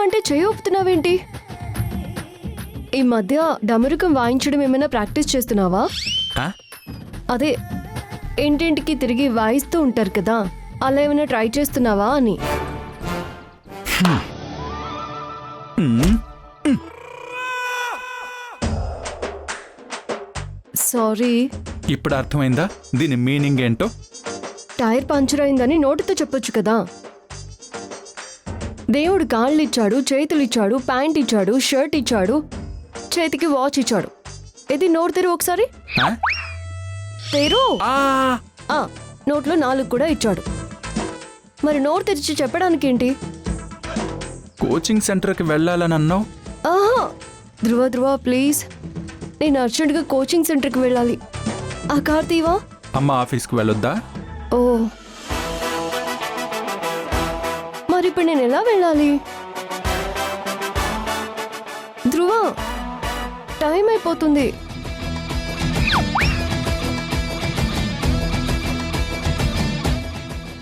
అంటే చెయ్యి ఊపుతున్నావేంటి? ఈ మధ్య డమరుకం వాయించడం ఏమైనా ప్రాక్టీస్ చేస్తున్నావా? ఆ? అదే ఇంటింటికి తిరిగి వాయిస్తూ ఉంటారు కదా, అలా ఏమైనా ట్రై చేస్తున్నావా అని. సారీ. ఇప్పుడు అర్థమైందా దీని మీనింగ్ ఏంటో? టైర్ పంచర్ అయిందని నోటితో చెప్పొచ్చు కదా. దేవుడు కాళ్ళు ఇచ్చాడు, చేతులు ఇచ్చాడు, ప్యాంట్ ఇచ్చాడు, షర్ట్ ఇచ్చాడు, చేతికి వాచ్ ఇచ్చాడు. ఇది నోరు తెరు ఒకసారి. ఆ? తెరు. ఆ! నోట్లో 4 కూడా ఇచ్చాడు. మరి నోరు తెరిచి చెప్పడానికి ఏంటి? కోచింగ్ సెంటర్కి వెళ్ళాలని అన్నావు. ఆహా, ధ్రువ ప్లీజ్, నేను అర్జెంట్గా కోచింగ్ సెంటర్కి వెళ్ళాలి. ఆ కార్ తీవా? అమ్మ ఆఫీస్కి వెళ్ళొద్దా? ఓ, మరి ఇప్పుడు నేను ఎలా వెళ్ళాలి? ధ్రువ, టైం అయిపోతుంది.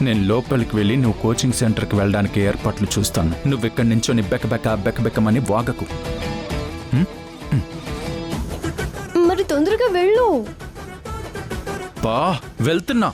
నేను లోపలికి వెళ్ళి నువ్వు కోచింగ్ సెంటర్కి వెళ్ళడానికి ఏర్పాట్లు చూస్తాను. నువ్వు ఇక్కడి నుంచో బెక్కబెక్కమని వాగకు. మరి తొందరగా వెళ్ళు. బా, వెళ్తున్నా.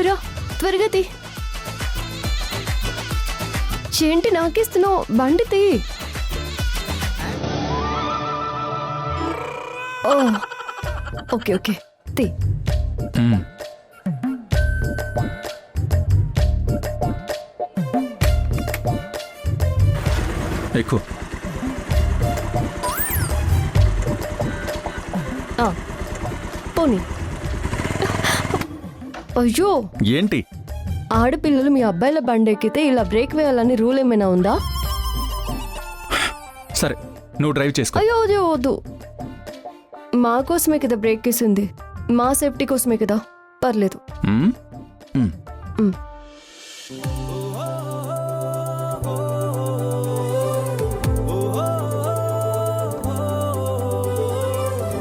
రా త్వరగా తీ. ఏంటి నాకిస్తున్నావు? బండి తీ. ఓ, ఓకే తీ. ఎక్కువ పోనీ. అయ్యో, ఏంటి? ఆడపిల్లలు మీ అబ్బాయిల బండి ఎక్కితే ఇలా బ్రేక్ వేయాలని రూల్ ఏమైనా ఉందా? సరే, నువ్వు డ్రైవ్ చేసుకో. అయ్యో వద్దు, మా కోసమే కదా బ్రేక్ వేసింది, మా సేఫ్టీ కోసమే కదా, పర్లేదు.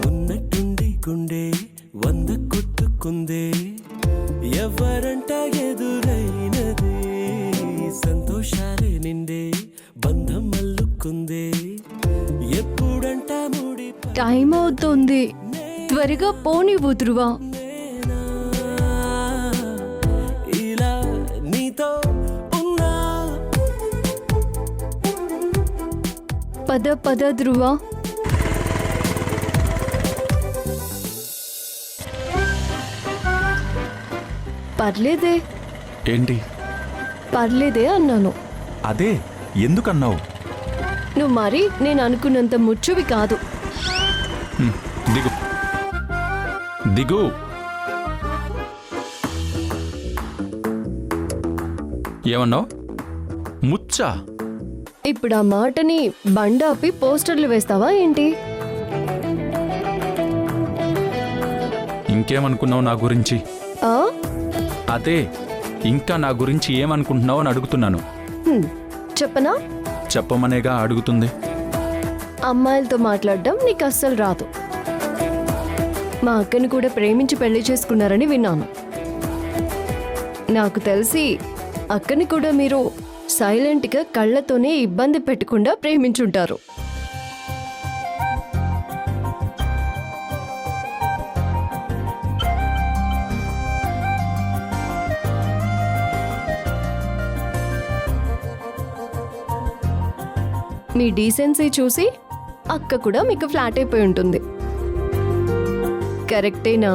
ఉన్నట్టుండి గుండె 100 కొట్టుకుందే, ఎవరంట ఎదురైనది, సంతోషాలే నిండే బంధం మల్లుకుందే, ఎప్పుడంట ముడి టైం అవుతుంది, త్వరగా పోనివ్వు ధ్రువ. ఇలా నీతో ఉన్నా. పద ధ్రువ. పర్లేదే. ఏంటి పర్లేదే అన్నాను. అదే, ఎందుకన్నావు? నువ్వు మరి నేను అనుకున్నంత ముచ్చువి కాదు. దిగు దిగు. ఏమన్నావు? ముచ్చా? ఇప్పుడు ఆ మాటని బండాపి పోస్టర్లు వేస్తావా ఏంటి? ఇంకేమనుకున్నావు నా గురించి? ఆ? అదే, ఇంకా నా గురించి ఏమనుకుంటున్నావు అని అడుగుతున్నాను. చెప్పనా? చెప్పమనేగా అడుగుతుంది. అమ్మాయిలతో మాట్లాడడం నీకు అస్సలు రాదు. మా అక్కని కూడా ప్రేమించి పెళ్లి చేసుకున్నారని విన్నాను. నాకు తెలిసి అక్కని కూడా మీరు సైలెంట్గా కళ్ళతోనే ఇబ్బంది పెట్టకుండా ప్రేమించుంటారు. మీ డీసెన్సీ చూసి అక్క కూడా మీకు ఫ్లాట్ అయిపోయి ఉంటుంది. కరెక్టేనా?